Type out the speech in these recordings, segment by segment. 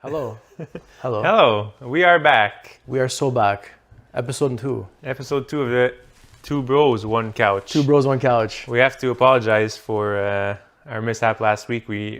Hello. Hello. Hello, we are back. We are so back. Episode 2. Episode 2 of the Two Bros, One Couch. Two bros, one couch. We have to apologize for our mishap last week. We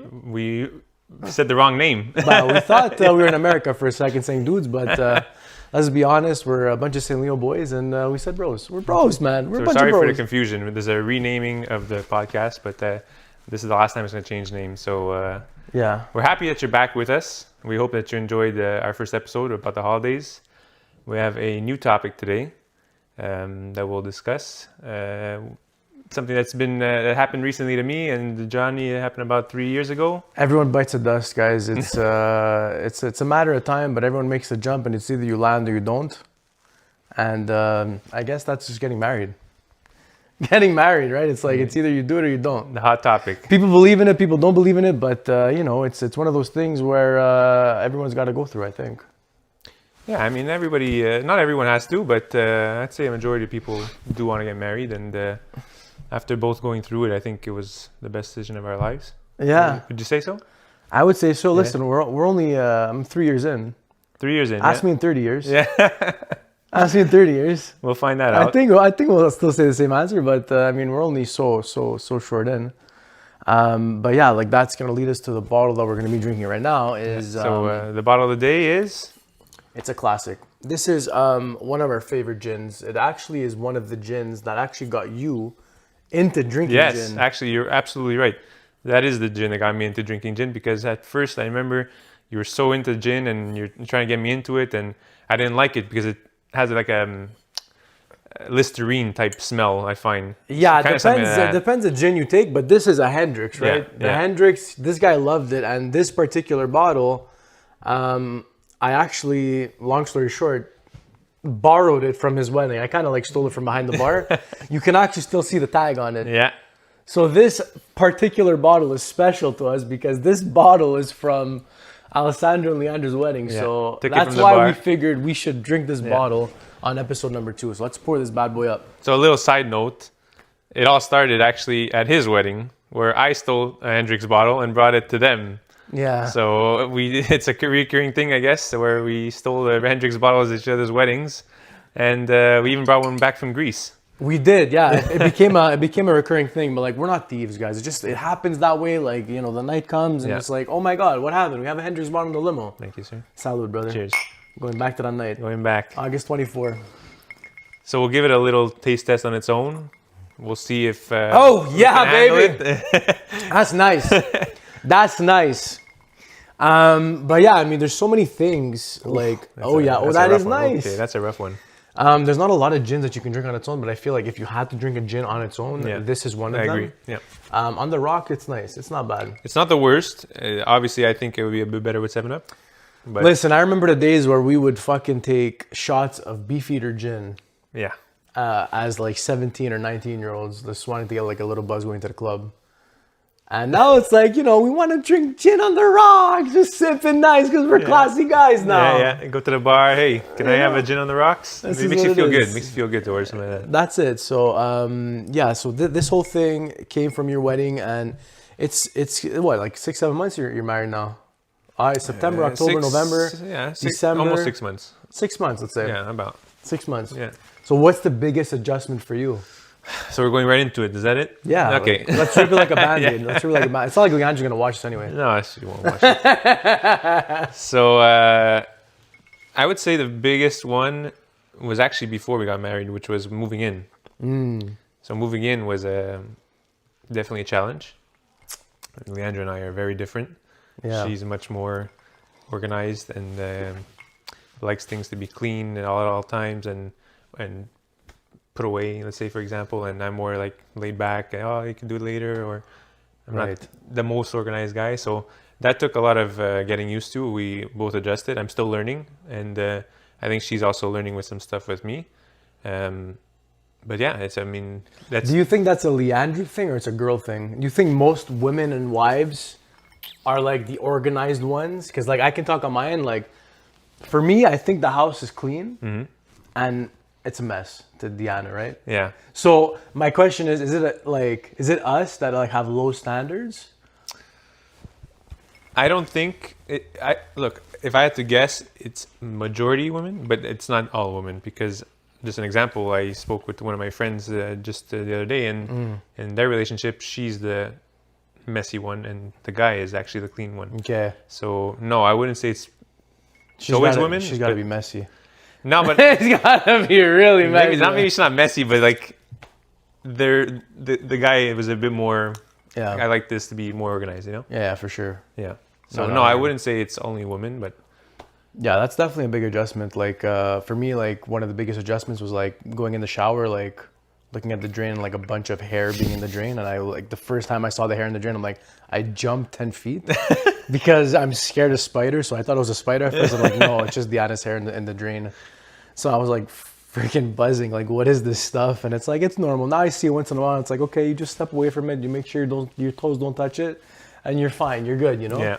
said the wrong name. Wow, we thought we were in America for a second saying dudes, but let's be honest, we're a bunch of St. Leo boys and we said bros. We're bros, man. We're a bunch sorry of bros. for the confusion. There's a renaming of the podcast, but this is the last time it's going to change name. So Yeah. we're happy that you're back with us. We hope that you enjoyed our first episode about the holidays. We have a new topic today that we'll discuss. Something that's been that happened recently to me and Johnny. It happened about 3 years ago. Everyone bites the dust, guys. It's it's a matter of time, but everyone makes a jump and it's either you land or you don't. And I guess that's just getting married. Getting married, right? It's like it's either you do it or you don't. The hot topic. People believe in it, people don't believe in it, but it's one of those things where everyone's got to go through, I think. Yeah, I mean, everybody, not everyone has to, but I'd say a majority of people do want to get married. And after both going through it, I think it was the best decision of our lives. Yeah. Would you say so? I would say so. Listen, we're only, I'm 3 years in. 3 years in. Ask me in 30 years. Yeah. Ask me in 30 years. We'll find that out. I think we'll still say the same answer, but I mean, we're only so short in. But yeah, like that's going to lead us to the bottle that we're going to be drinking right now is... So the bottle of the day is? It's a classic. This is one of our favorite gins. It actually is one of the gins that actually got you into drinking gin. Yes, actually, you're absolutely right. That is the gin that got me into drinking gin because at first I remember you were so into gin and you're trying to get me into it and I didn't like it because it has like a Listerine type smell, I find. Yeah, it depends the gin you take, but this is a Hendrix, right? Yeah, the Hendrix, this guy loved it, and this particular bottle, I actually, long story short, borrowed it from his wedding. I kind of like stole it from behind the bar. You can actually still see the tag on it. Yeah. So this particular bottle is special to us because this bottle is from Alessandro and Leandra's wedding. Yeah. So that's why we figured we should drink this bottle on episode number 2. So let's pour this bad boy up. So a little side note, it all started actually at his wedding where I stole a Hendrix bottle and brought it to them. Yeah. So it's a recurring thing, I guess, where we stole the Hendrix bottles at each other's weddings. And we even brought one back from Greece. We did, yeah. It became a recurring thing, but like we're not thieves, guys. It happens that way. Like the night comes and it's like, oh my God, what happened? We have a Hendrix bottle in the limo. Thank you, sir. Salud, brother. Cheers. Going back to that night. Going back. August 24. So we'll give it a little taste test on its own. We'll see if. Oh yeah, baby. That's nice. That's nice. But yeah, I mean, there's so many things like. That is nice. Okay, that's a rough one. There's not a lot of gins that you can drink on its own, but I feel like if you had to drink a gin on its own, this is one of them. I agree. Yeah. On the rock, it's nice. It's not bad. It's not the worst. Obviously, I think it would be a bit better with 7-Up. But listen, I remember the days where we would fucking take shots of Beefeater gin. Yeah. As like 17 or 19-year-olds, just wanting to get like a little buzz going to the club. And now it's like, we want to drink gin on the rocks, just sipping nice because we're classy guys now. Yeah. Go to the bar. Hey, can I have a gin on the rocks? It makes you feel good. Makes you feel good to order something like that. That's it. So, so this whole thing came from your wedding, and it's what, like 6-7 months you're married now? All right, September, October, November, December. Almost 6 months. 6 months, let's say. Yeah, about 6 months. Yeah. So what's the biggest adjustment for you? So we're going right into it. Is that it? Yeah. Okay. Let's rip it like a Band-Aid. Let's rip it like a Band-Aid. It's not like Leandra's going to watch this anyway. No, she won't watch it. So I would say the biggest one was actually before we got married, which was moving in. So moving in was definitely a challenge. Leandra and I are very different. Yeah. She's much more organized and likes things to be clean at all times and put away, let's say, for example, and I'm more like laid back, you can do it later, or I'm not the most organized guy. So that took a lot of getting used to. We both adjusted. I'm still learning, and I think she's also learning with some stuff with me. But yeah, that's... Do you think that's a Leandra thing or it's a girl thing? Do you think most women and wives are like the organized ones? Because like I can talk on my end, like for me, I think the house is clean and it's a mess to Deanna, right? Yeah. So my question is it us that like have low standards? I don't think look, if I had to guess, it's majority women, but it's not all women because just an example, I spoke with one of my friends just the other day, and in their relationship, she's the messy one, and the guy is actually the clean one. Okay. So no, I wouldn't say it's always women. She's got to be messy. No, but It's gotta be really messy. maybe she's not messy, but like the guy was a bit more. Yeah. I like this to be more organized, you know. Yeah, for sure. Yeah. So No, no, I I- wouldn't say it's only women, but Yeah, that's definitely a big adjustment. Like for me, like one of the biggest adjustments was like going in the shower, like looking at the drain and like a bunch of hair being in the drain. And I like the first time I saw the hair in the drain, I'm like, I jumped 10 feet because I'm scared of spiders. So I thought it was a spider at first. I'm like, no, it's just the honest hair in the drain. So I was like freaking buzzing, like, what is this stuff? And it's like, it's normal. Now I see it once in a while. It's like, okay, you just step away from it. You make sure your toes don't touch it and you're fine. You're good, you know? yeah.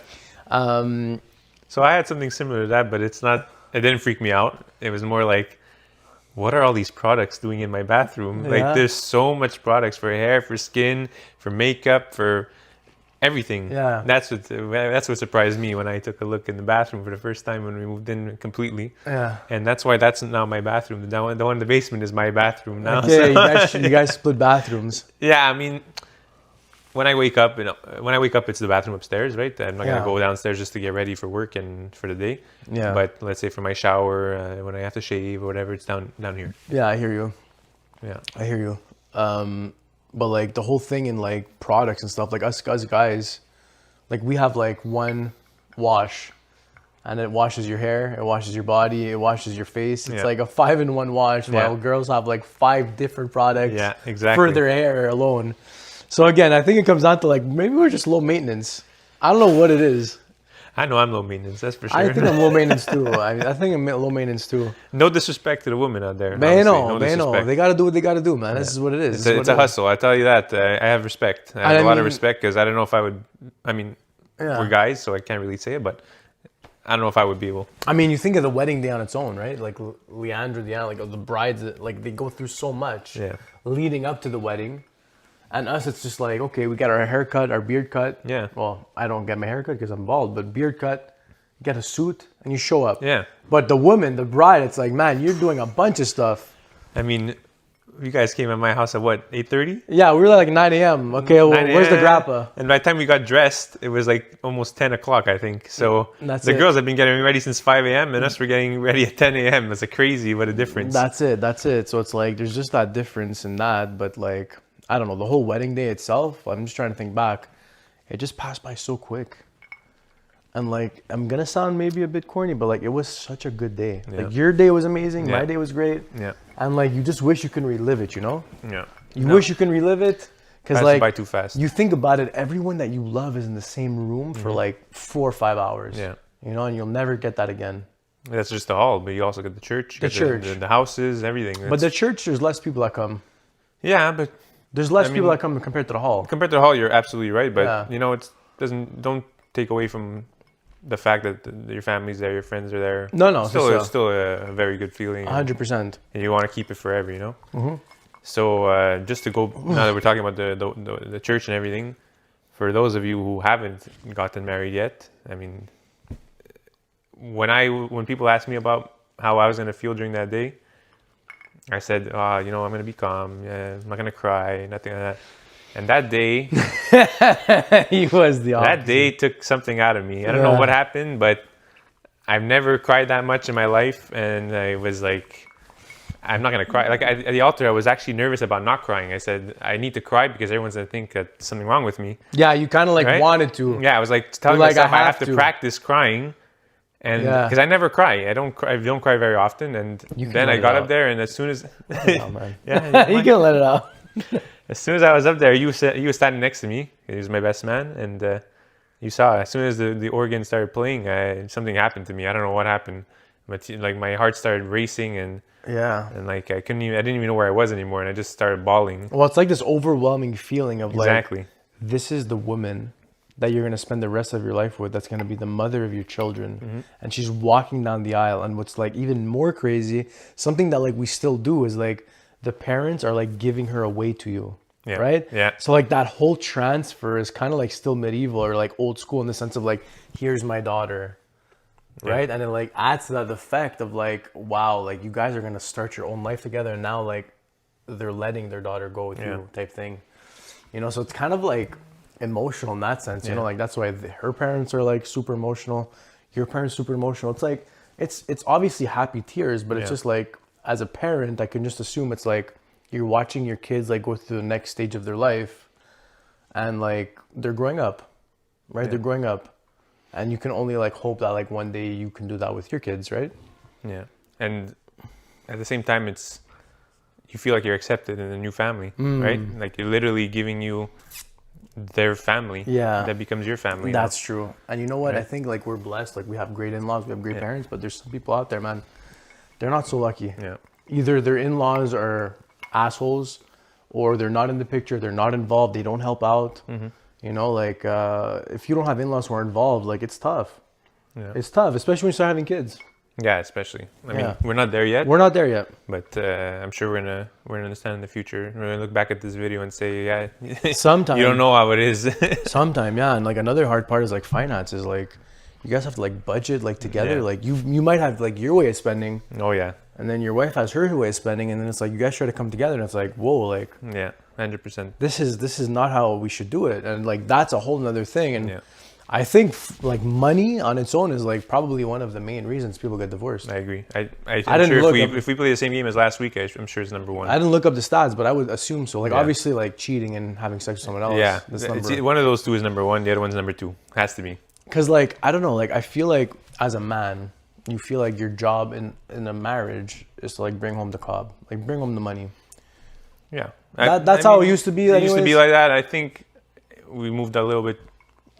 So I had something similar to that, but it didn't freak me out. It was more like, what are all these products doing in my bathroom? Yeah. Like there's so much products for hair, for skin, for makeup, for everything. Yeah. That's what surprised me when I took a look in the bathroom for the first time when we moved in completely. Yeah. And that's why that's now my bathroom. The one in the basement is my bathroom now. Okay, So- you guys split bathrooms. Yeah, I mean, when I wake up, it's the bathroom upstairs, right? I'm not Yeah. gonna go downstairs just to get ready for work and for the day. Yeah. But let's say for my shower, when I have to shave or whatever, it's down here. Yeah, I hear you. Yeah. I hear you. But like the whole thing in like products and stuff, like us guys, like we have like one wash and it washes your hair, it washes your body, it washes your face. It's Yeah. like a 5-in-1 wash, while Yeah. girls have like 5 different products Yeah, exactly. for their hair alone. So again, I think it comes down to like maybe we're just low maintenance. I don't know what it is. I know I'm low maintenance, that's for sure. I think I'm low maintenance too. I think I'm low maintenance too. No disrespect to the women out there. They honestly, know, no they know. disrespect. They gotta do what they gotta do, man. This is what it is. It's a hustle. I tell you that. I have respect. I have a lot of respect because I don't know if I would. I mean, Yeah. we're guys, so I can't really say it, but I don't know if I would be able. I mean, you think of the wedding day on its own, right? Like Leandra, Diana, like the brides, like they go through so much Yeah. leading up to the wedding. And us, it's just like, okay, we got our haircut, our beard cut. Yeah. Well, I don't get my haircut because I'm bald, but beard cut, you get a suit, and you show up. Yeah. But the woman, the bride, it's like, man, you're doing a bunch of stuff. I mean, you guys came at my house at what, 8:30? Yeah, we were like 9 a.m. Okay, well, 9 where's the a.m. grappa? And by the time we got dressed, it was like almost 10 o'clock, I think. So That's the it. girls have been getting ready since 5 a.m. and us were getting ready at 10 a.m. It's a crazy, what a difference. That's it. So it's like, there's just that difference in that. But like, I don't know, the whole wedding day itself, I'm just trying to think back. It just passed by so quick. And like, I'm gonna sound maybe a bit corny, but like, it was such a good day. Yeah. Like, your day was amazing, Yeah. my day was great. Yeah. And like, you just wish you can relive it, you know? Yeah. You wish you can relive it. Because Passed like, by too fast. you think about it, everyone that you love is in the same room for like 4 or 5 hours. Yeah. You know, and you'll never get that again. That's just the hall, but you also get the church. You The get church. The houses, everything. But the church, there's less people that come. Yeah, but There's less I people mean- that come compared to the hall. compared to the hall, you're absolutely right. But Yeah. you know, don't take away from the fact that your family's there, your friends are there. No, It's still a very good feeling. 100%. And you want to keep it forever, you know. Mm-hmm. So just to go now that we're talking about the church and everything, for those of you who haven't gotten married yet, I mean, when people ask me about how I was gonna feel during that day, I said, you know, I'm gonna be calm. Yeah, I'm not gonna cry, nothing like that. And that day, He was the that day took something out of me. I don't know Yeah. what happened, but I've never cried that much in my life, and I was like, I'm not gonna cry. Like at the altar, I was actually nervous about not crying. I said, I need to cry because everyone's gonna think that there's something wrong with me. Yeah, you kind of like Right? wanted to. Yeah, I was like telling like, myself I I have have to to. practice crying, and Yeah. because I never cry. I don't cry very often. And You can then let I it got out. up there, and as soon as Oh, man. yeah, You can let it out. as soon as I was up there, you were standing next to me. He was my best man, and you saw as soon as the organ started playing, something happened to me. I don't know what happened, but like my heart started racing, and Yeah. like I didn't even know where I was anymore, and I just started bawling. Well, it's like this overwhelming feeling of like, Exactly. this is the woman that you're going to spend the rest of your life with, that's going to be the mother of your children. Mm-hmm. And she's walking down the aisle. And what's like even more crazy, something that like we still do is like the parents are like giving her away to you. Yeah. right? Yeah. So like that whole transfer is kind of like still medieval or like old school in the sense of like, here's my daughter, right? And it like adds to that effect of like, wow, like you guys are gonna start your own life together, and now like they're letting their daughter go with you type thing, you know? So it's kind of like emotional in that sense, you know? Like that's why her parents are like super emotional, your parents super emotional. It's like it's obviously happy tears, but it's just like as a parent, I can just assume it's like you're watching your kids like go through the next stage of their life, and like they're growing up, right? They're growing up, and you can only like hope that like one day you can do that with your kids, right? Yeah. And at the same time, it's, you feel like you're accepted in a new family, right? Like you're literally giving you their family. Yeah. That becomes your family. That's true. And you know what? I Right. think like we're blessed. Like we have great in-laws, we have great parents, but there's some people out there, man, they're not so lucky. Yeah. Either their in-laws are assholes, or they're not in the picture, they're not involved, they don't help out. You know, like if you don't have in-laws who are involved, like it's tough. Yeah. It's tough, especially when you start having kids. Yeah, especially. I mean, Yeah. we're not there yet, We're not there yet. but I'm sure we're gonna understand in the future. We're gonna look back at this video and say, yeah, Sometime. you don't know how it is. Sometime, yeah. And like another hard part is like finances. Like you guys have to like budget like together. Yeah. Like you might have like your way of spending, Oh yeah, and then your wife has her way of spending, and then it's like you guys try to come together, and it's like, whoa, like yeah, 100%. this is not how we should do it, and like that's a whole nother thing. And Yeah. I think like money on its own is like probably one of the main reasons people get divorced. I agree. I'm didn't sure look if up- if we play the same game as last week, I'm sure it's number one. I didn't look up the stats, but I would assume so. Like Yeah. obviously like cheating and having sex with someone else. Yeah, that's it's, number. one of those two is number one. The other one's number two. Has to be. Because like I don't know, like I feel like as a man, you feel like your job in a marriage is to like bring home the cob, like bring home the money. Yeah, That's how it used to be. It used to be anyways. like that. I think we moved a little bit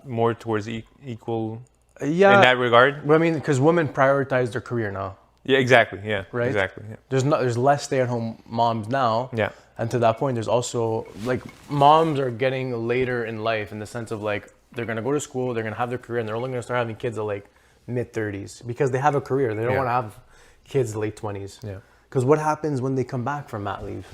more towards equal Yeah. in that regard. But I mean, because women prioritize their career now. Yeah, exactly. Yeah, Right? Exactly. Yeah. There's less stay-at-home moms now. Yeah. And to that point, there's also like moms are getting later in life in the sense of like they're gonna go to school, they're gonna have their career, and they're only gonna start having kids at like mid-30s because they have a career. They don't Yeah. want to have kids late 20s. Yeah. Because what happens when they come back from mat leave?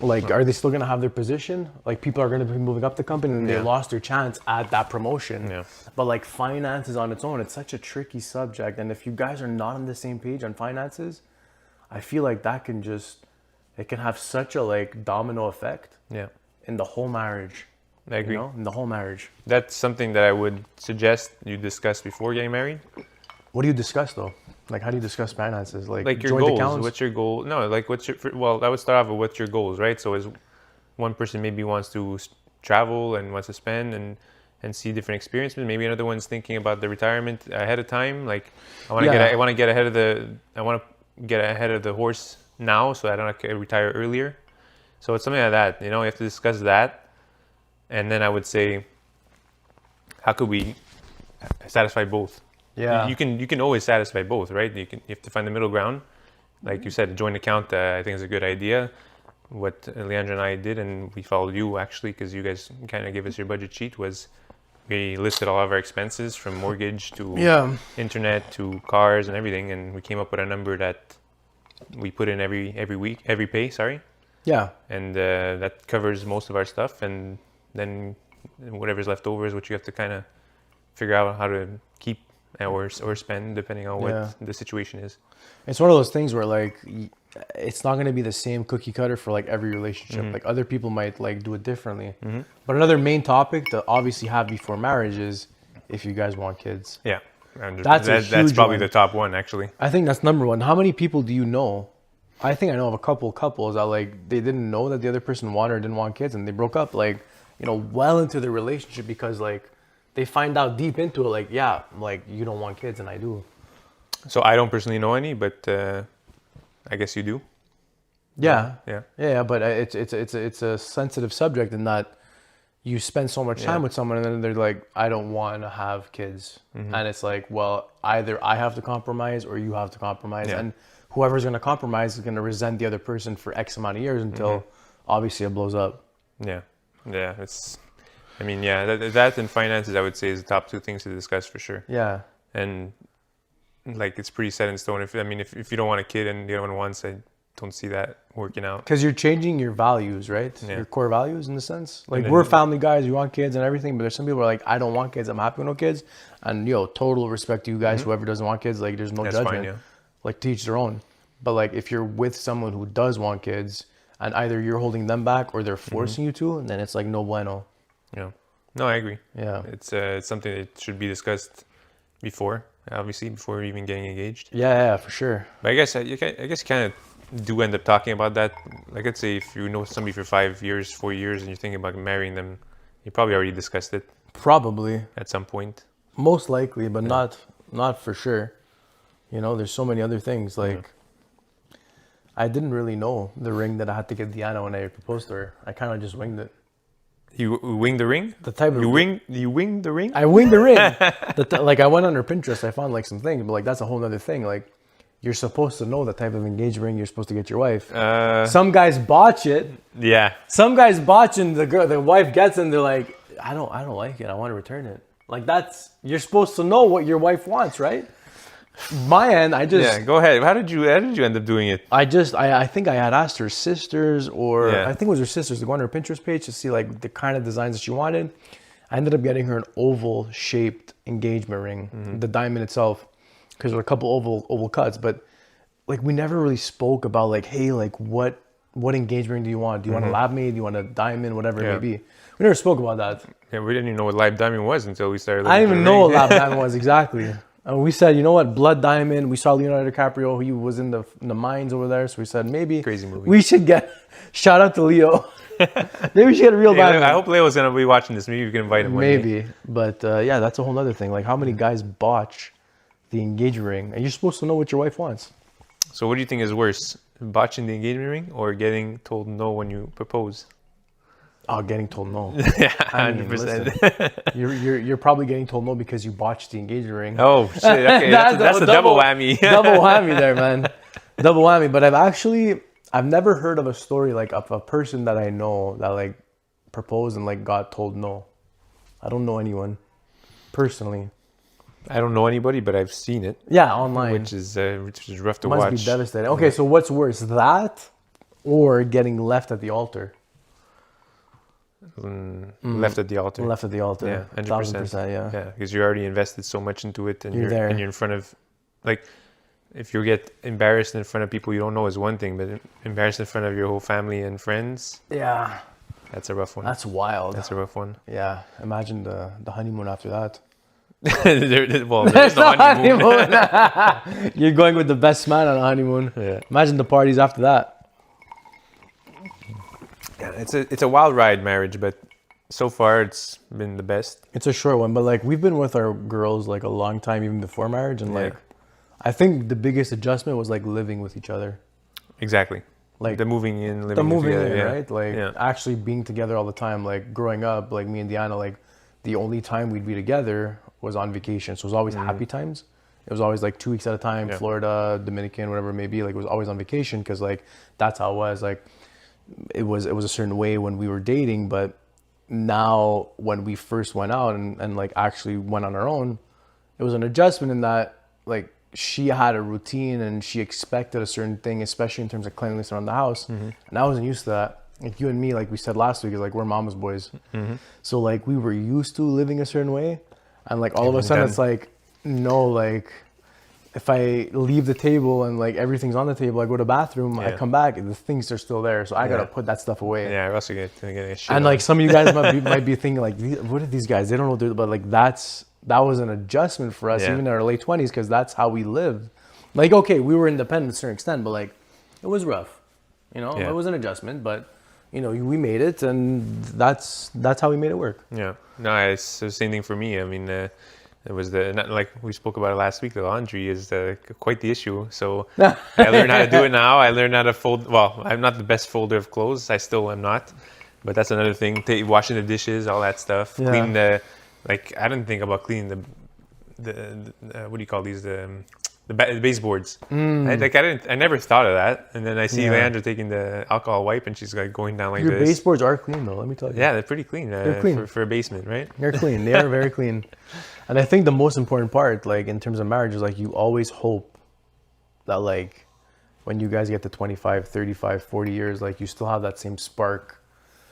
Like, are they still gonna have their position? Like, people are gonna be moving up the company, and they Yeah. lost their chance at that promotion. Yeah. But like finances on its own, it's such a tricky subject. And if you guys are not on the same page on finances, I feel like that can just, it can have such a like domino effect Yeah. in the whole marriage. I agree. You know, in the whole marriage. That's something that I would suggest you discuss before getting married. What do you discuss though? Like, how do you discuss finances? Like Like your joint goals. accounts? What's your goal? No, like what's your, well, I would start off with what's your goals, right? So as one person maybe wants to travel and wants to spend and see different experiences. Maybe another one's thinking about the retirement ahead of time. Like I want to Yeah. I want to get ahead of the horse now, so I don't retire earlier. So it's something like that. You know, you have to discuss that, and then I would say, how could we satisfy both? Yeah. You can always satisfy both, right? You have to find the middle ground. Like you said, a joint account, I think is a good idea. What Leandra and I did, and we followed you actually, because you guys kind of gave us your budget sheet, was we listed all of our expenses from mortgage to Yeah. internet to cars and everything, and we came up with a number that we put in every week, every pay, sorry, Yeah. and that covers most of our stuff. And then whatever's left over is what you have to kind of figure out how to keep or spend depending on what Yeah. the situation is. It's one of those things where like it's not going to be the same cookie cutter for like every relationship. Like other people might like do it differently. But another main topic to obviously have before marriage is if you guys want kids. Yeah, and That's a that's huge probably one. the top one actually. I think that's number one. How many people do you know? I think I know of a couple couples that like they didn't know that the other person wanted or didn't want kids, and they broke up like, you know, well into the relationship because like they find out deep into it like, yeah, like you don't want kids and I do. So I don't personally know any, but I guess you do. Yeah. Yeah. Yeah, but it's a sensitive subject in that you spend so much time Yeah. with someone and then they're like, I don't want to have kids. And it's like, well, either I have to compromise or you have to compromise. Yeah. And whoever's going to compromise is going to resent the other person for X amount of years until obviously it blows up. Yeah, yeah. That and finances, I would say, is the top two things to discuss for sure. Yeah. And like it's pretty set in stone. If you don't want a kid and the other one wants, don't see that working out. Because you're changing your values, right? Yeah. Your core values in the sense. Like then- we're family guys, we want kids and everything, but there's some people who are like, I don't want kids, I'm happy with no kids. And total respect to you guys, whoever doesn't want kids, like there's no That's judgment. fine, yeah. Like to each their own. But like if you're with someone who does want kids and either you're holding them back or they're forcing you to, then it's like no bueno. Yeah. No, I agree. Yeah. It's something that should be discussed before, obviously, before even getting engaged. Yeah, for sure. But I guess you kind of do end up talking about that. Like, let's say if you know somebody for 5 years, 4 years, and you're thinking about marrying them, you probably already discussed it Probably. at some point. Most likely, but not for sure. There's so many other things. Like, I didn't really know the ring that I had to get Diana when I proposed to her. I kind of just winged it. You wing the ring? The type of You wing the ring? I winged the ring. Like I went on her Pinterest, I found like some things, but like that's a whole other thing. Like you're supposed to know the type of engagement ring you're supposed to get your wife. Some guys botch it. Yeah. Some guys botch and the wife gets it and they're like, I don't like it. I want to return it. Like you're supposed to know what your wife wants, right? My end, Go ahead. How did you end up doing it? I think I had asked her sisters I think it was her sisters to go on her Pinterest page to see like the kind of designs that she wanted. I ended up getting her an oval shaped engagement ring, the diamond itself, because there were a couple oval cuts, but like we never really spoke about like, hey, like what engagement ring do you want? Do you want a lab made? Do you want a diamond? Whatever it may be. We never spoke about that. Yeah, we didn't even know what live diamond was until we started. I didn't even know what lab diamond was exactly. And we said, you know what, blood diamond. We saw Leonardo DiCaprio. He was in the mines over there. So we said, maybe crazy movie. We should get, shout out to Leo. Maybe we should get a real diamond. I hope Leo's going to be watching this. Maybe we can invite him one day. Maybe. But yeah, that's a whole other thing. Like how many guys botch the engagement ring? And you're supposed to know what your wife wants. So what do you think is worse? Botching the engagement ring or getting told no when you propose? Oh, getting told no. Yeah, 100%. Listen, you're probably getting told no because you botched the engagement ring. Oh, shit. Okay, that's a double whammy. Double whammy there, man. Double whammy. But I've never heard of a story like of a person that I know that like proposed and like got told no. I don't know anyone personally. I don't know anybody, but I've seen it. Yeah, online. Which is rough to watch. Must be devastating. Okay, so what's worse, that or getting left at the altar? Left at the altar. Left at the altar. Yeah, 100%. Yeah, because you already invested so much into it, and you're there. And you're in front of, like, if you get embarrassed in front of people you don't know is one thing, but embarrassed in front of your whole family and friends. Yeah. That's a rough one. That's wild. That's a rough one. Yeah. Imagine the honeymoon after that. There's no honeymoon. You're going with the best man on a honeymoon. Yeah. Imagine the parties after that. Yeah, it's a wild ride, marriage, but so far it's been the best. It's a short one, but like we've been with our girls like a long time, even before marriage, and like I think the biggest adjustment was like living with each other. Exactly. Like the moving in, living together, right? Like actually being together all the time. Like growing up, like me and Diana, like the only time we'd be together was on vacation. So it was always happy times. It was always like 2 weeks at a time, Florida, Dominican, whatever it may be. Like it was always on vacation because like that's how it was. Like it was a certain way when we were dating, but now when we first went out and like actually went on our own, it was an adjustment in that like she had a routine and she expected a certain thing, especially in terms of cleanliness around the house. And I wasn't used to that. Like you and me, like we said last week, is like we're mama's boys. So like we were used to living a certain way, and like all of a sudden it's like no, like if I leave the table and like everything's on the table, I go to the bathroom, I come back and the things are still there, so I gotta put that stuff away. Yeah, I also get a shit. And like some of you guys might be thinking like, what are these guys? They don't know what they're, but like that was an adjustment for us, even in our late 20s, because that's how we lived. Like okay, we were independent to a certain extent, but like it was rough. It was an adjustment, but we made it, and that's how we made it work. Yeah, no, it's the same thing for me. I mean, it was like we spoke about it last week. The laundry is quite the issue. So I learned how to do it now. I learned how to fold. Well, I'm not the best folder of clothes. I still am not, but that's another thing. Washing the dishes, all that stuff. Yeah. Clean I didn't think about cleaning the what do you call these the baseboards. I never thought of that. And then I see Leandra taking the alcohol wipe and she's like going down like Your this. Your baseboards are clean though, let me tell you. Yeah, they're pretty clean. They're clean. For a basement, right? They're clean. They are very clean. And I think the most important part, like in terms of marriage, is like you always hope that like when you guys get to 25, 35, 40 years, like you still have that same spark.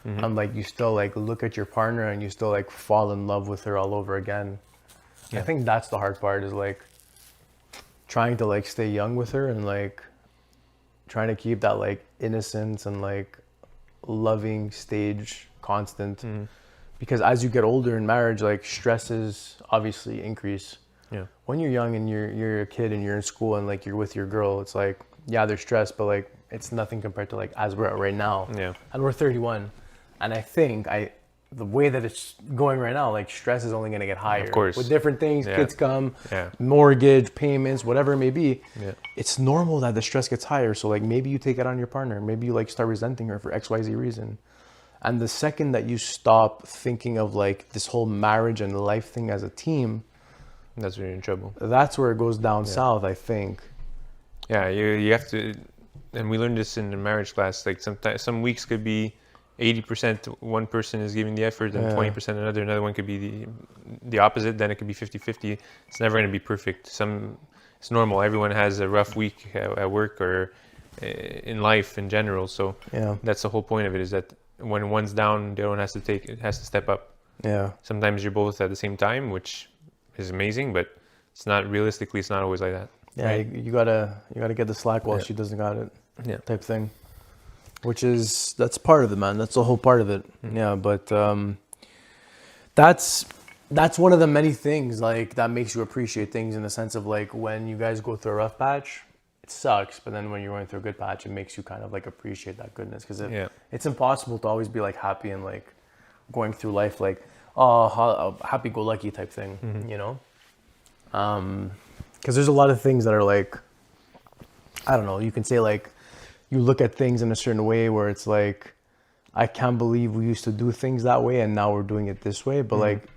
And like you still like look at your partner and you still like fall in love with her all over again. Yeah. I think that's the hard part, is like trying to like stay young with her and like trying to keep that like innocence and like loving stage constant. Because as you get older in marriage, like stresses obviously increase. Yeah. When you're young and you're a kid and you're in school and like you're with your girl, it's like, yeah, there's stress, but like it's nothing compared to like as we're at right now. Yeah. And we're 31. And I think the way that it's going right now, like stress is only going to get higher. Of course. With different things, kids come, Yeah. mortgage, payments, whatever it may be. Yeah. It's normal that the stress gets higher. So like maybe you take it on your partner. Maybe you like start resenting her for XYZ reason. And the second that you stop thinking of like this whole marriage and life thing as a team, That's when you're in trouble. that's where it goes down south, I think. Yeah, you have to, and we learned this in the marriage class. Like sometimes some weeks could be 80% one person is giving the effort, and 20% another. Another one could be the opposite. Then it could be 50-50. It's never going to be perfect. It's normal. Everyone has a rough week at work or in life in general. So that's the whole point of it, is that when one's down, the other one has to step up. Yeah. Sometimes you're both at the same time, which is amazing, but it's not always like that. Yeah, right? you gotta get the slack while she doesn't got it. Yeah. Type thing. That's part of it, man. That's the whole part of it. Yeah, but that's one of the many things like that makes you appreciate things, in the sense of like when you guys go through a rough patch, it sucks, but then when you're going through a good patch, it makes you kind of like appreciate that goodness, because it's impossible to always be like happy and like going through life like happy-go-lucky type thing, you know? Because there's a lot of things that are like, I don't know, you can say like, you look at things in a certain way where it's like, I can't believe we used to do things that way and now we're doing it this way. But like,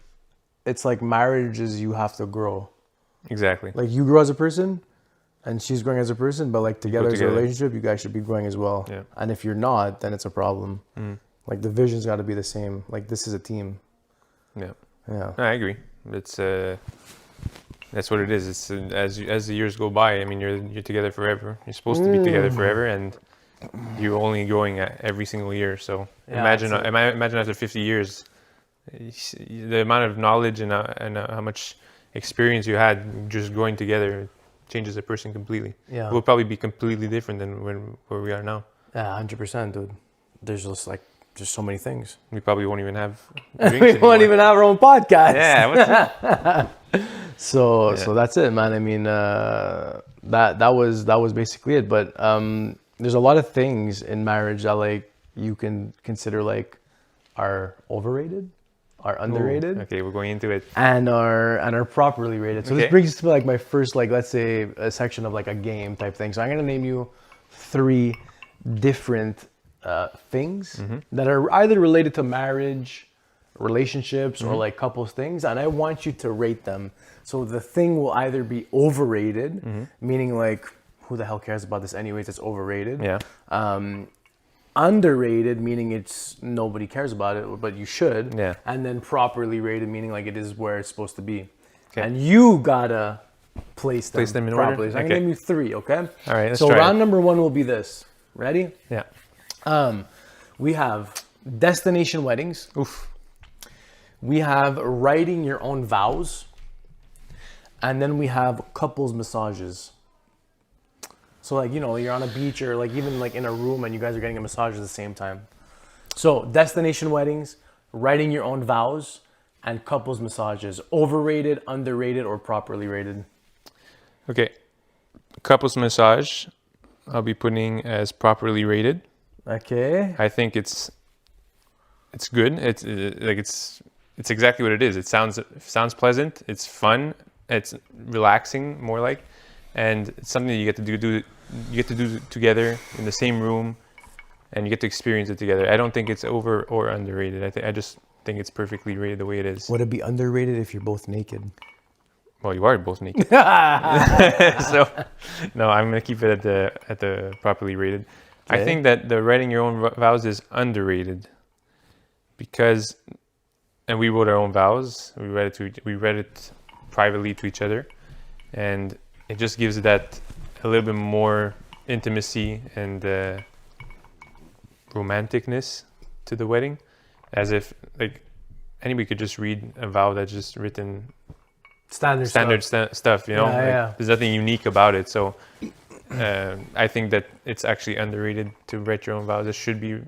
it's like marriage is, you have to grow. Exactly. Like you grow as a person and she's growing as a person, but like together as a relationship, you guys should be growing as well. Yeah. And if you're not, then it's a problem. Like the vision's got to be the same. Like this is a team. Yeah. Yeah. I agree. It's that's what it is. It's as the years go by. I mean, you're together forever. You're supposed to be together forever, and you're only growing every single year. So imagine after 50 years, the amount of knowledge and how much experience you had just growing together changes a person completely. Yeah. It will probably be completely different than where we are now. Yeah, 100%, dude. There's just so many things. We probably won't even have We won't even have our own podcast. Yeah. So that's it, man. I mean, that was basically it. But there's a lot of things in marriage that like you can consider like are overrated, are underrated. Okay, we're going into it. And are properly rated. So this brings us to like my first, like, let's say a section of like a game type thing. So I'm gonna name you 3 different things that are either related to marriage, relationships, or like couples things, and I want you to rate them. So the thing will either be overrated, meaning like, who the hell cares about this anyways, it's overrated. Yeah. Underrated, meaning it's nobody cares about it, but you should. Yeah. And then properly rated, meaning like it is where it's supposed to be. Okay. And you gotta place them in properly. order? So I'm gonna name you 3, okay? All right, let's so try round it. number 1 will be this. Ready? Yeah. We have destination weddings. Oof. We have writing your own vows. And then we have couples massages. So like, you know, you're on a beach or like even like in a room and you guys are getting a massage at the same time. So destination weddings, writing your own vows, and couples massages. Overrated, underrated, or properly rated? Okay. Couples massage, I'll be putting as properly rated. Okay. I think it's good. It's exactly what it is. It sounds pleasant. It's fun. It's relaxing, more like, and it's something that you get to do together in the same room, and you get to experience it together. I don't think it's over or underrated. I just think it's perfectly rated the way it is. Would it be underrated if you're both naked? Well, you are both naked. So, no, I'm gonna keep it at the properly rated. Okay. I think that the writing your own vows is underrated because, and we wrote our own vows. We read it privately to each other, and it just gives that a little bit more intimacy and romanticness to the wedding, as if like anybody could just read a vow that's just written Standard stuff, you know. Yeah, yeah. There's nothing unique about it. So I think that it's actually underrated to write your own vows. It should be.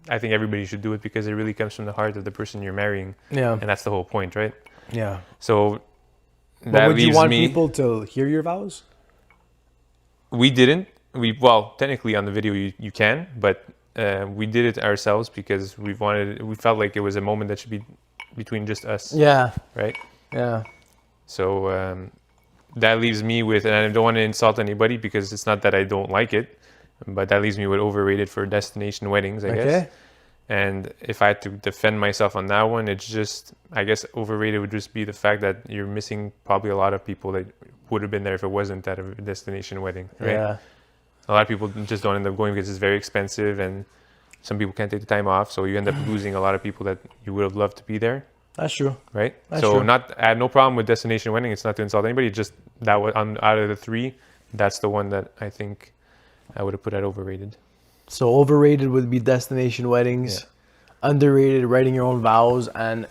I think everybody should do it because it really comes from the heart of the person you're marrying. Yeah. And that's the whole point, right? Yeah. So But that would you leaves want me. people to hear your vows? We didn't. Well, technically on the video you can, but we did it ourselves because we felt like it was a moment that should be between just us, Yeah. right? Yeah. So that leaves me with, and I don't want to insult anybody because it's not that I don't like it, but that leaves me with overrated for destination weddings, I guess. And if I had to defend myself on that one, it's just, I guess overrated would just be the fact that you're missing probably a lot of people that would have been there if it wasn't at a destination wedding, right? Yeah. A lot of people just don't end up going because it's very expensive and some people can't take the time off. So you end up losing a lot of people that you would have loved to be there. That's true. Right? That's so true. I had no problem with destination wedding. It's not to insult anybody. Just that was out of the three, that's the one that I think I would have put at overrated. So overrated would be destination weddings, underrated writing your own vows, and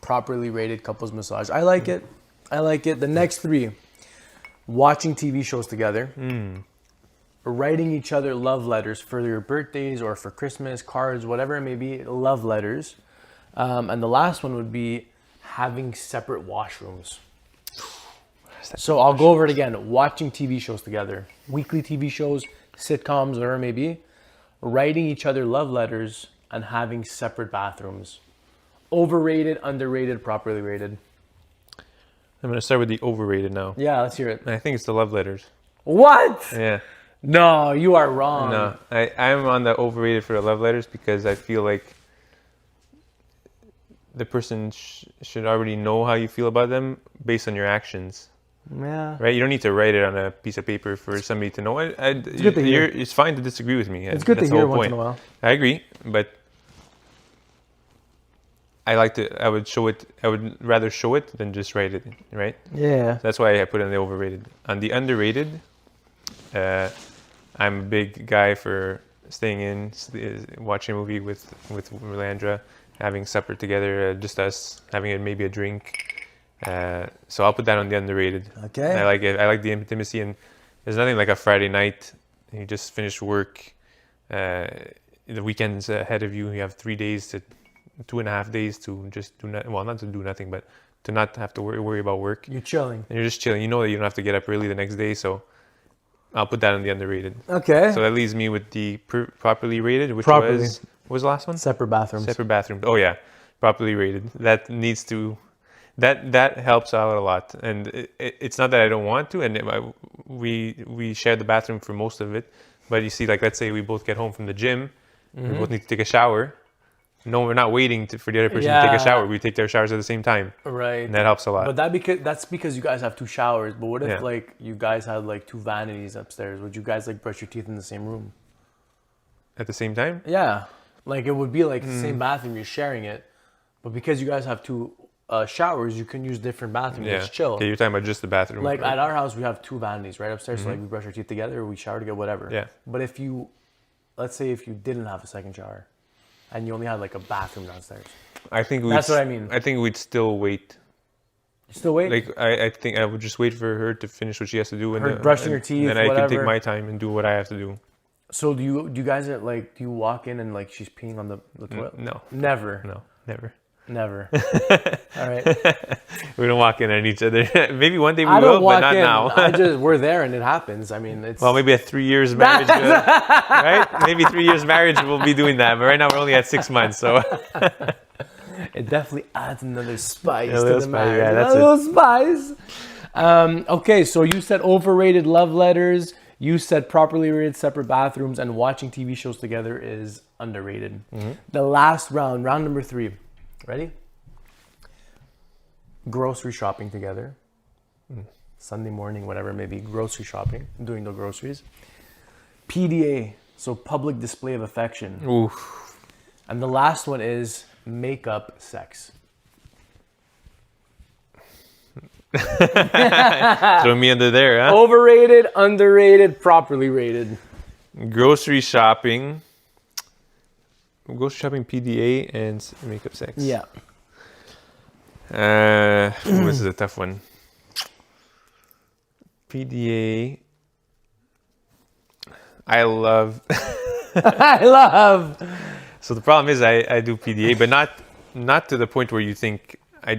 properly rated couples massage. I like it. I like it. The next three: watching TV shows together, writing each other love letters for your birthdays or for Christmas, cards, whatever it may be, love letters. And the last one would be having separate washrooms. So I'll go over it again. Watching TV shows together, weekly TV shows, sitcoms, whatever it may be, writing each other love letters, and having separate bathrooms. Overrated, underrated, properly rated. I'm going to start with the overrated now. Yeah, let's hear it. I think it's the love letters. What? Yeah. No, you are wrong. No, I'm on the overrated for the love letters because I feel like the person should already know how you feel about them based on your actions. Yeah. Right? You don't need to write it on a piece of paper for somebody to know. It's good to hear. It's fine to disagree with me. It's good to hear once in a while. I agree, but I would rather show it than just write it, right? Yeah. That's why I put it on the overrated. On the underrated, I'm a big guy for staying in, watching a movie with Landra, having supper together, just us, having maybe a drink. So I'll put that on the underrated. Okay. I like it. I like the intimacy, and there's nothing like a Friday night. You just finished work. The weekend's ahead of you. You have 3 days to 2.5 days to just do not to do nothing, but to not have to worry about work. You're chilling. And you're just chilling. You know that you don't have to get up early the next day, so I'll put that on the underrated. Okay. So that leaves me with the properly rated, which was what was the last one? Separate bathrooms. Separate bathrooms. Oh yeah, properly rated. That needs to. That helps out a lot, and it's not that I don't want to. And we share the bathroom for most of it, but you see, like let's say we both get home from the gym, we both need to take a shower. No, we're not waiting for the other person to take a shower. We take their showers at the same time. Right. And that helps a lot. But that's because you guys have 2 showers. But what if like you guys had like 2 vanities upstairs? Would you guys like brush your teeth in the same room? At the same time? Yeah. Like it would be like the same bathroom, you're sharing it. But because you guys have 2 showers, you can use different bathrooms. Yeah. Just chill. Okay, you're talking about just the bathroom. Like at our house, we have 2 vanities right upstairs. So like we brush our teeth together, or we shower together, whatever. Yeah. But let's say if you didn't have a second shower, and you only had like a bathroom downstairs. That's what I mean. I think we'd still wait. Still wait? Like I think I would just wait for her to finish what she has to do, and brushing her teeth, and I whatever. can take my time and do what I have to do. So do you guys do you walk in and like she's peeing on the toilet? No. Never. No, never. Never. All right. We don't walk in on each other. Maybe one day we I will, don't walk but not in. now. We're there and it happens. I mean, it's... Well, maybe at 3 years marriage, right? Maybe 3 years marriage we'll be doing that. But right now we're only at 6 months, so... It definitely adds another spice A to little the spice, marriage. yeah, that's a little spice. Okay, so you said overrated love letters. You said properly rated separate bathrooms, and watching TV shows together is underrated. The last round number 3. Ready? Grocery shopping together. Sunday morning, whatever, maybe grocery shopping, doing the groceries. PDA, so public display of affection. Oof. And the last one is makeup sex. Throw me under there, huh? Overrated, underrated, properly rated. Grocery shopping. Grocery shopping, PDA, and makeup sex. Yeah. This is a tough one. PDA. I love. I love. So the problem is I do PDA, but not to the point where you think. I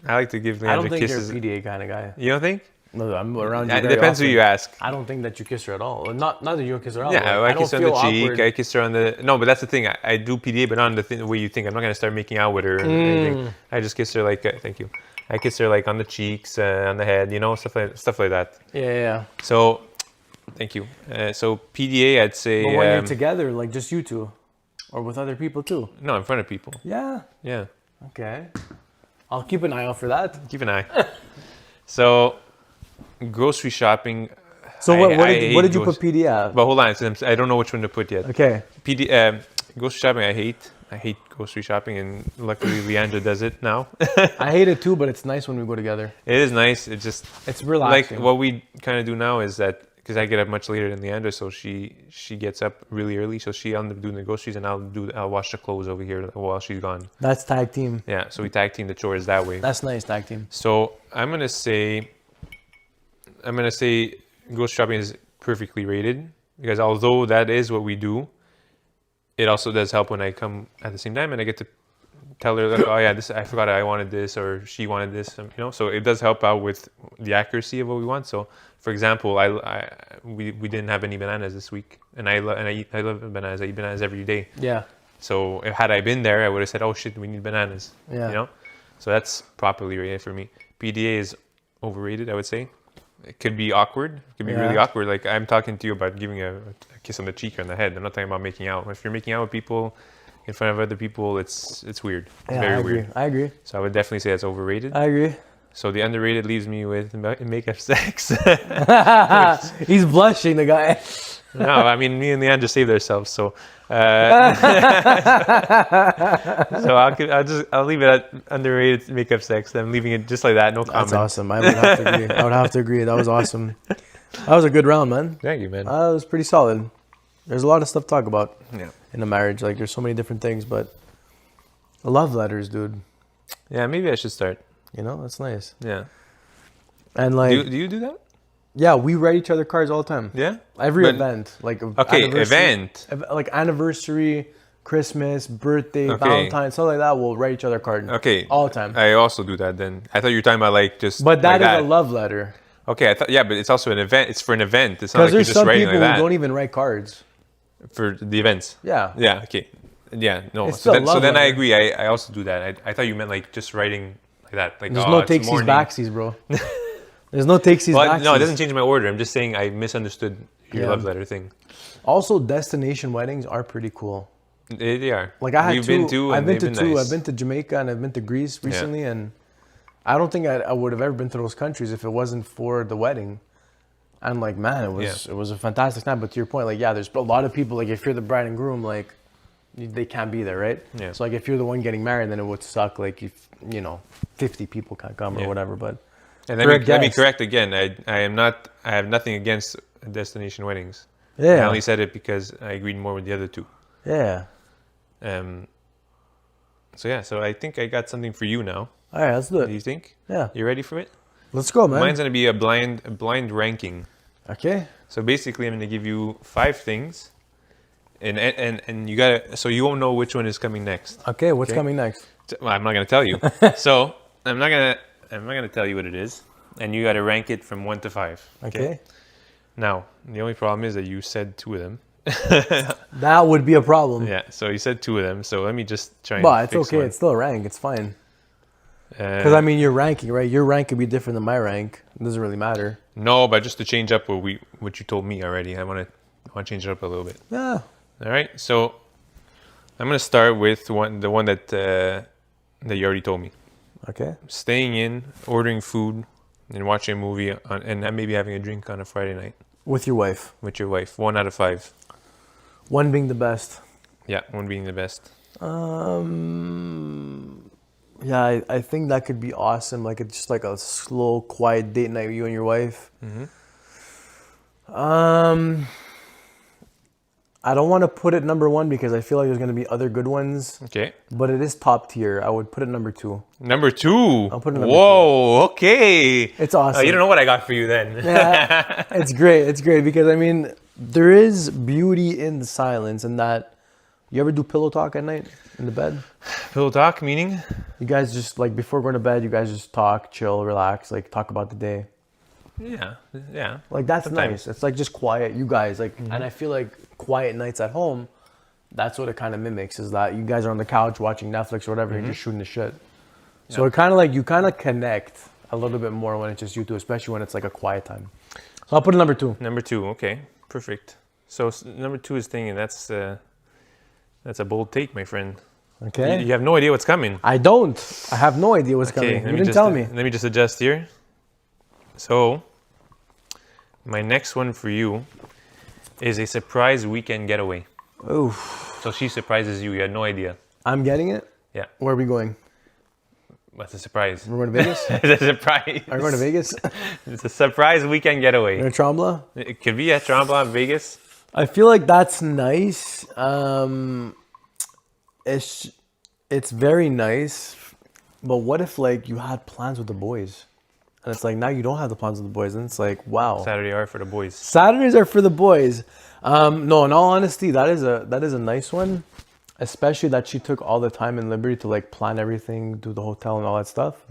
like to give I don't Leandra think kisses. you're a PDA kind of guy. You don't think? No, I'm around you. It very depends often. who you ask. I don't think that you kiss her at all. Not that you don't kiss her at all. Yeah, like, I kiss her on the feel cheek. awkward. I kiss her on the. No, but that's the thing. I do PDA, but not on the way you think. I'm not gonna start making out with her or anything. I just kiss her like. Thank you. I kiss her like on the cheeks, on the head. Stuff like that. Yeah. So, thank you. So PDA, I'd say. But when you're together, like just you two, or with other people too. No, in front of people. Yeah. Yeah. Okay. I'll keep an eye out for that. Keep an eye. So, grocery shopping. So what did you put PD at? But hold on, I don't know which one to put yet. Okay. Grocery shopping, I hate grocery shopping, and luckily Leandra does it now. I hate it too, but it's nice when we go together. It is nice. It's relaxing. Like what we kind of do now is that because I get up much later than Leandra, so she gets up really early, so she'll end up doing the groceries, and I'll wash the clothes over here while she's gone. That's tag team. Yeah, so we tag team the chores that way. That's nice, tag team. So I'm gonna say grocery shopping is perfectly rated, because although that is what we do, it also does help when I come at the same time and I get to tell her, like, oh yeah, this I forgot I wanted this, or she wanted this, so it does help out with the accuracy of what we want. So for example, we didn't have any bananas this week, and I love bananas. I eat bananas every day. Yeah. So had I been there, I would have said, oh shit, we need bananas. Yeah. So that's properly rated for me. PDA is overrated, I would say. It could be awkward. It could be really awkward. Like I'm talking to you about giving a kiss on the cheek or on the head. I'm not talking about making out. If you're making out with people in front of other people, it's weird. It's very weird. I agree. So I would definitely say that's overrated. I agree. So the underrated leaves me with makeup sex. He's blushing, the guy. No, I mean, me and Leandra saved ourselves. So, so I'll leave it at underrated makeup sex. I'm leaving it just like that. No comment. That's awesome. I would have to agree. I would have to agree. That was awesome. That was a good round, man. Thank you, man. It was pretty solid. There's a lot of stuff to talk about in a marriage. Like, there's so many different things, but love letters, dude. Yeah, maybe I should start. That's nice. Yeah. And like, do you do that? Yeah, we write each other cards all the time. Yeah. Every event, like event, like anniversary, Christmas, birthday, Valentine's, something like that. We'll write each other cards. Okay. All the time. I also do that. Then I thought you were talking about like just. But that like is a love letter. Okay, I thought but it's also an event. It's for an event. It's not like you're just writing like that. Because there's some people who don't even write cards for the events. Yeah. Yeah. Okay. Yeah. No. It's So then letter. I agree. I also do that. I thought you meant like just writing like that. Like there's no takesies backsies, bro. There's no takesies backsies. No, it doesn't change my order. I'm just saying I misunderstood your love letter thing. Also, destination weddings are pretty cool. They are. Like I had I've been to two. Nice. I've been to Jamaica and I've been to Greece recently, and I don't think I would have ever been to those countries if it wasn't for the wedding. And like, man, it was a fantastic time. But to your point, like, there's a lot of people. Like, if you're the bride and groom, like, they can't be there, right? Yeah. So like, if you're the one getting married, then it would suck. Like, if 50 people can't come or whatever. But and let me correct again. I have nothing against destination weddings. Yeah. I only said it because I agreed more with the other two. Yeah. So I think I got something for you now. All right, let's do it. Do you think? Yeah. You ready for it? Let's go, man. Mine's gonna be a blind ranking. Okay. So basically, I'm gonna give you 5 things, and you gotta. So you won't know which one is coming next. Okay. What's coming next? Well, I'm not gonna tell you. So I'm not gonna tell you what it is, and you gotta rank it from 1 to 5. Okay. Now the only problem is that you said 2 of them. That would be a problem. Yeah. So you said 2 of them. So let me just try. But it's okay. One. It's still a rank. It's fine. Because I mean, your ranking, right? Your rank could be different than my rank. It doesn't really matter. No, but just to change up what you told me already, I want to change it up a little bit. Yeah. All right. So I'm gonna start with the one that you already told me. Okay. Staying in, ordering food, and watching a movie, and maybe having a drink on a Friday night with your wife. With your wife. 1 out of 5. 1 being the best. Yeah, 1 being the best. Yeah, I think that could be awesome. Like, it's just like a slow, quiet date night with you and your wife. Mm-hmm. I don't want to put it number one because I feel like there's going to be other good ones, Okay. but it is top tier. I would put it number two. Number two. I'll put it number Whoa, okay. It's awesome. You don't know what I got for you then. Yeah, it's great. It's great because I mean, there is beauty in the silence and that. You ever do pillow talk at night in the bed? Pillow talk, meaning? You guys just like before going to bed, you guys just talk, chill, relax, like talk about the day. Yeah, yeah. Like that's Sometimes. nice. It's like just quiet, you guys. Like, and I feel like quiet nights at home, that's what it kind of mimics. Is that you guys are on the couch watching Netflix or whatever, you're just shooting the shit. So it kind of like you kind of connect a little bit more when it's just you two, especially when it's like a quiet time. So I'll put it number two. Number two, okay, perfect. So number two is thinking that's a bold take, my friend. Okay. You have no idea what's coming. I don't. I have no idea what's coming. You didn't tell me. Let me just adjust here. So, my next one for you is a surprise weekend getaway. Oof. So she surprises you. You had no idea. I'm getting it. Yeah. Where are we going? What's a surprise? We're going to Vegas? It's a surprise. Are we going to Vegas? It's a surprise weekend getaway. We're in Tremblant? It could be at Tremblant, Vegas. I feel like that's nice. It's very nice. But what if like you had plans with the boys? And it's like now you don't have the plans with the boys. And it's like, wow. Saturday are for the boys. Saturdays are for the boys. No, in all honesty, that is a nice one. Especially that she took all the time and liberty to like plan everything, do the hotel and all that stuff.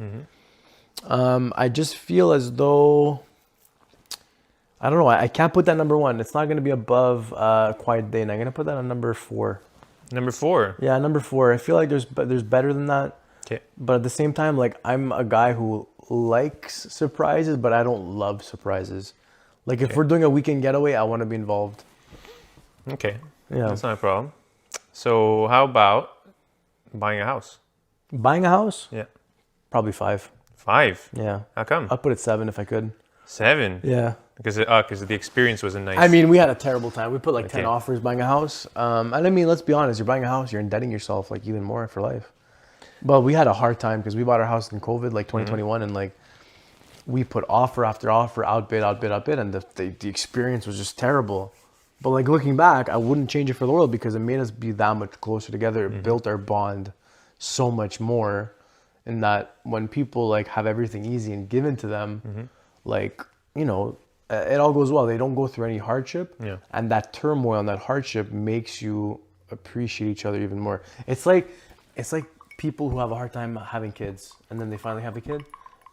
I just feel as though, I don't know, I can't put that number one. It's not going to be above Quiet Day. And I'm going to put that on number four. Number four. Yeah, number four. I feel like there's better than that. Okay. But at the same time, like I'm a guy who likes surprises, but I don't love surprises. Like if we're doing a weekend getaway, I want to be involved. Okay. Yeah. That's not a problem. So how about buying a house? Buying a house? Yeah. Probably 5. 5. Yeah. How come? I'd put it 7 if I could. 7. Yeah. Because the experience wasn't nice. I mean, we had a terrible time. We put like 10 Okay. offers buying a house. And I mean, let's be honest. You're buying a house, you're indebting yourself like even more for life. But we had a hard time because we bought our house in COVID, like 2021, and like we put offer after offer, outbid, and the experience was just terrible. But like looking back, I wouldn't change it for the world because it made us be that much closer together. It built our bond so much more. In that when people like have everything easy and given to them, like, you know, it all goes well. They don't go through any hardship. Yeah. And that turmoil and that hardship makes you appreciate each other even more. It's like people who have a hard time having kids and then they finally have a kid.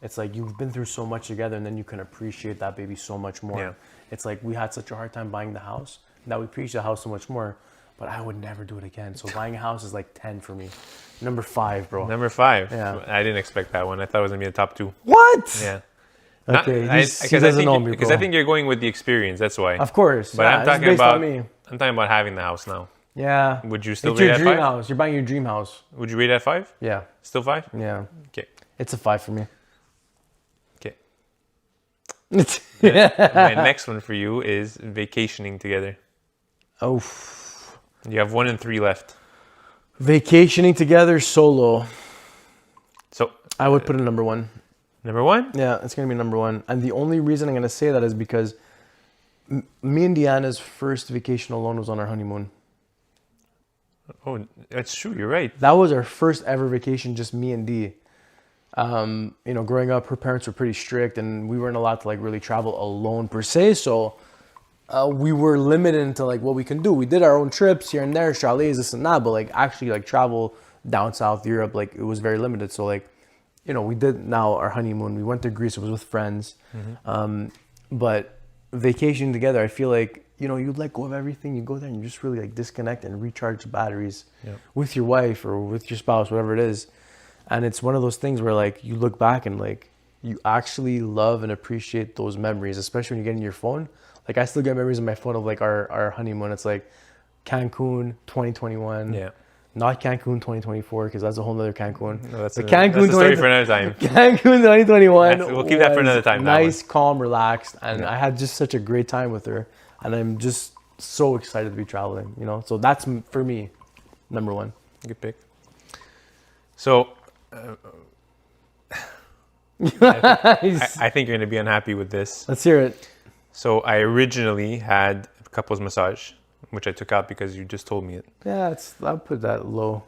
It's like you've been through so much together and then you can appreciate that baby so much more. Yeah. It's like we had such a hard time buying the house that we appreciate the house so much more, but I would never do it again. So buying a house is like 10 for me. Number 5, bro. Number 5. Yeah. I didn't expect that one. I thought it was gonna be the top 2. What? Yeah. Okay, he Because doesn't know me, because bro. I think you're going with the experience. That's why. Of course. But yeah, I'm it's talking based on about. me. I'm talking about having the house now. Yeah. Would you still It's rate your it at dream 5? house. You're buying your dream house. Would you rate it at 5? Yeah. Still 5? Yeah. Okay. It's a 5 for me. Okay. Yeah. My next one for you is vacationing together. Oh. You have 1 and 3 left. Vacationing together solo. So I would put it number 1. number 1. Yeah, it's going to be number 1. And the only reason I'm going to say that is because me and Deanna's first vacation alone was on our honeymoon. Oh, that's true. You're right. That was our first ever vacation, just me and Dee. You know, growing up, her parents were pretty strict and we weren't allowed to like really travel alone per se. So we were limited into like what we can do. We did our own trips here and there, chalets, this and that, but like actually like travel down south Europe, like it was very limited. So like, you know, we did now our honeymoon. We went to Greece. It was with friends. But vacationing together, I feel like, you know, you let go of everything. You go there and you just really like disconnect and recharge the batteries with your wife or with your spouse, whatever it is. And it's one of those things where like you look back and like you actually love and appreciate those memories, especially when you get in your phone. Like I still get memories in my phone of like our honeymoon. It's like Cancun 2021. Yeah. Not Cancun 2024 because that's a whole nother Cancun. No, that's But that's a story for another time. Cancun 2021. We'll keep that for another time, that Nice, calm, relaxed, and I had just such a great time with her, and I'm just so excited to be traveling. You know, so that's for me, number 1. Good pick. So, I think you're going to be unhappy with this. Let's hear it. So, I originally had a couples massage which I took out because you just told me it. Yeah, I'll put that low.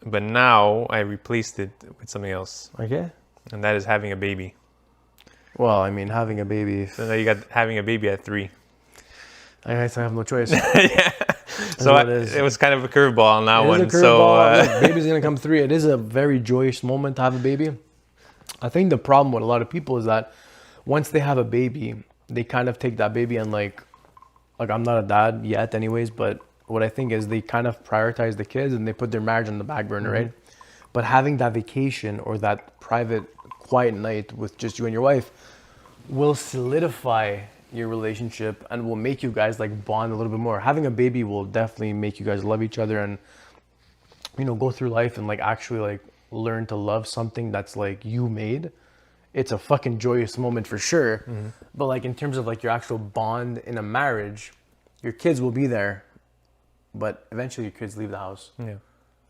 But now I replaced it with something else, Okay. and that is having a baby. Well, I mean, having a baby. So now you got having a baby at 3. I guess I have no choice. Yeah. So it was kind of a curveball on that one. It is a curveball. Look, baby's gonna come 3. It is a very joyous moment to have a baby. I think the problem with a lot of people is that once they have a baby, they kind of take that baby and like I'm not a dad yet, anyways. But what I think is they kind of prioritize the kids and they put their marriage on the back burner, right? But having that vacation or that private, quiet night with just you and your wife will solidify your relationship and will make you guys like bond a little bit more. Having a baby will definitely make you guys love each other and, you know, go through life and like actually like learn to love something that's like you made. It's a fucking joyous moment for sure. But like in terms of like your actual bond in a marriage, your kids will be there, but eventually your kids leave the house. Yeah.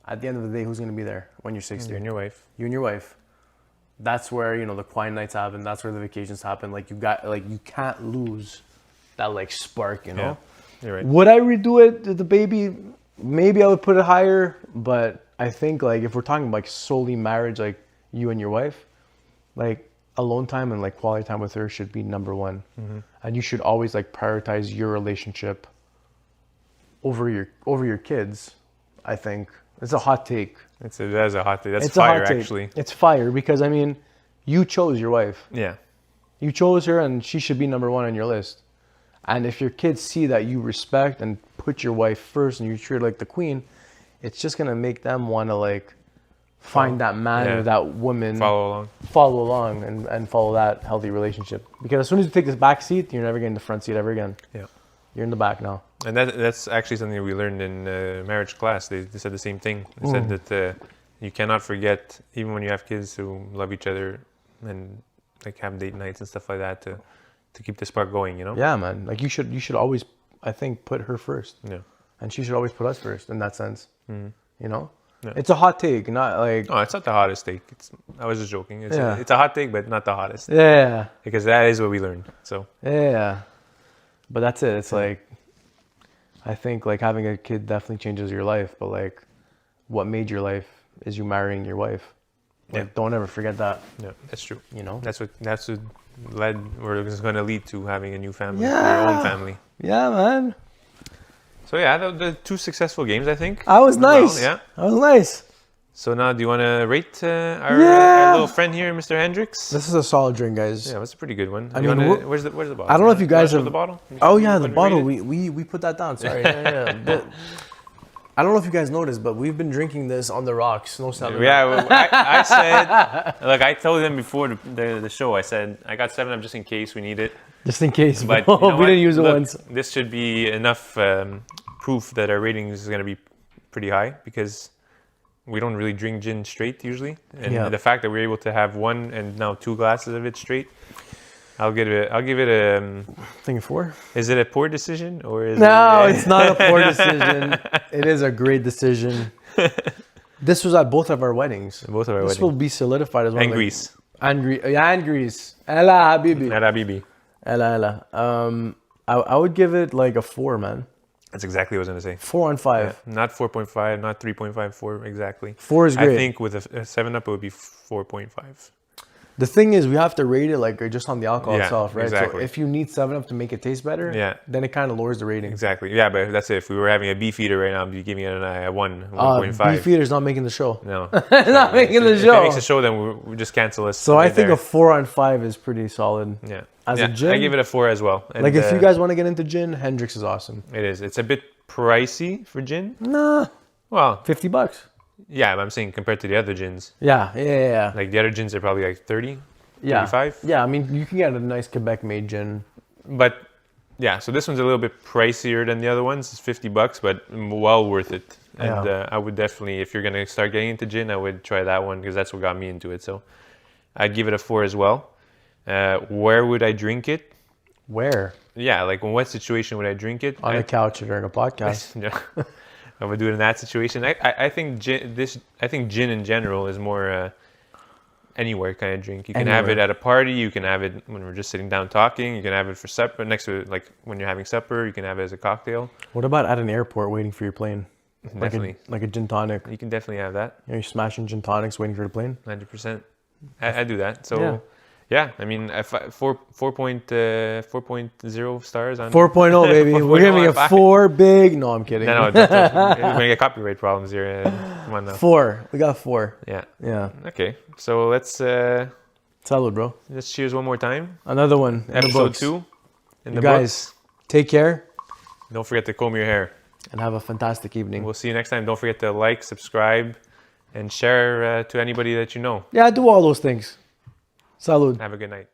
At the end of the day, who's going to be there when you're 60? You and your wife. You and your wife. That's where, you know, the quiet nights happen. That's where the vacations happen. Like you can't lose that like spark, you know? Yeah, you're right. Would I redo it to the baby? Maybe I would put it higher, but I think like if we're talking like solely marriage, like you and your wife, like alone time and like quality time with her should be number one. And you should always like prioritize your relationship over your kids. I think it's a hot take. That is a hot take. That's It's fire, a hot take. actually. It's fire because I mean, you chose your wife. Yeah. You chose her, and she should be number one on your list. And if your kids see that you respect and put your wife first, and you treat her like the queen, it's just gonna make them want to like find that man or that woman, follow along, and follow that healthy relationship. Because as soon as you take this back seat, you're never getting the front seat ever again. Yeah. You're in the back now. And that's actually something we learned in marriage class. They said the same thing. They said that you cannot forget, even when you have kids, to love each other and like have date nights and stuff like that to keep the spark going, you know? Yeah, man. Like you should always, I think, put her first. Yeah. And she should always put us first in that sense. You know? Yeah. It's a hot take, not like... No, it's not the hottest take. I was just joking. It's Yeah. it's a hot take, but not the hottest. Yeah. Because that is what we learned. So Yeah. But that's it. It's like, I think like having a kid definitely changes your life, but like what made your life is you marrying your wife. Like, don't ever forget that. yeah, that's true. You know? That's what led or is going to lead to having a new family, Yeah. your own family. Yeah, man. So yeah, the 2 successful games, I think. I was nice. Yeah. I was nice. So now, do you want to rate our little friend here, Mr. Hendricks? This is a solid drink, guys. Yeah, that's a pretty good one. I mean, where's the bottle? I don't know if you guys have have the bottle. Oh yeah, the When you bottle. read it? We put that down. Sorry. Yeah. But I don't know if you guys noticed, but we've been drinking this on the rocks. No sound. Yeah, well, I said, like I told them before the show, I said I got 7 up just in case we need it. Just in case. But We you know what? didn't use it Look, once. This should be enough proof that our ratings is going to be pretty high because we don't really drink gin straight usually, and the fact that we're able to have 1 and now 2 glasses of it straight, I'll give it a. I think 4. Is it a poor decision or is No, it? it's not a poor decision. It is a great decision. This was at both of our weddings. Both of our This weddings. will be solidified as one. And Greece. And Greece. Ella Habibi. At Habibi. Ella. I would give it like a 4, man. That's exactly what I was going to say. 4 on 5. Not 4.5, not 3.5, 4 exactly. 4 is great. I think with a 7-Up, it would be 4.5. The thing is, we have to rate it like just on the alcohol itself, right? Exactly. So if you need 7-Up to make it taste better, then it kind of lowers the rating. Exactly. Yeah, but that's it. If we were having a Beefeater right now, I'd be giving it a 1.5. Beefeater's not making the show. No. Not making the If show. it makes a show, then we just cancel us. So I think there. a 4 on 5 is pretty solid. Yeah. As a gin, I give it a 4 as well. And, like if you guys want to get into gin, Hendrix is awesome. It is. It's a bit pricey for gin. Nah. Well, $50. yeah, I'm saying compared to the other gins. Yeah. Like the other gins are probably like 30, 35. Yeah, I mean, you can get a nice Quebec-made gin. But yeah, so this one's a little bit pricier than the other ones. It's $50, but well worth it. And I would definitely, if you're going to start getting into gin, I would try that one because that's what got me into it. So I'd give it a 4 as well. Where would I drink it? Where? Yeah, like in what situation would I drink it? On the couch during a podcast. No, I would do it in that situation. I think gin in general is more anywhere kind of drink. You can have it at a party. You can have it when we're just sitting down talking. You can have it for supper next to like when you're having supper. You can have it as a cocktail. What about at an airport waiting for your plane? Definitely. Like a gin tonic. You can definitely have that. You're smashing gin tonics waiting for the plane. 100%. I do that. So yeah, I mean, 4.0 stars on 4.0, baby. We're giving it 4 big. No, I'm kidding. No, we're gonna get copyright problems here. Come on now. 4. We got 4. Yeah. Yeah. Okay, so let's Salud, bro. cheers one more time. Another one. Episode 2. In the guys, books. take care. Don't forget to comb your hair. And have a fantastic evening. We'll see you next time. Don't forget to like, subscribe, and share to anybody that you know. Yeah, do all those things. Salud. Have a good night.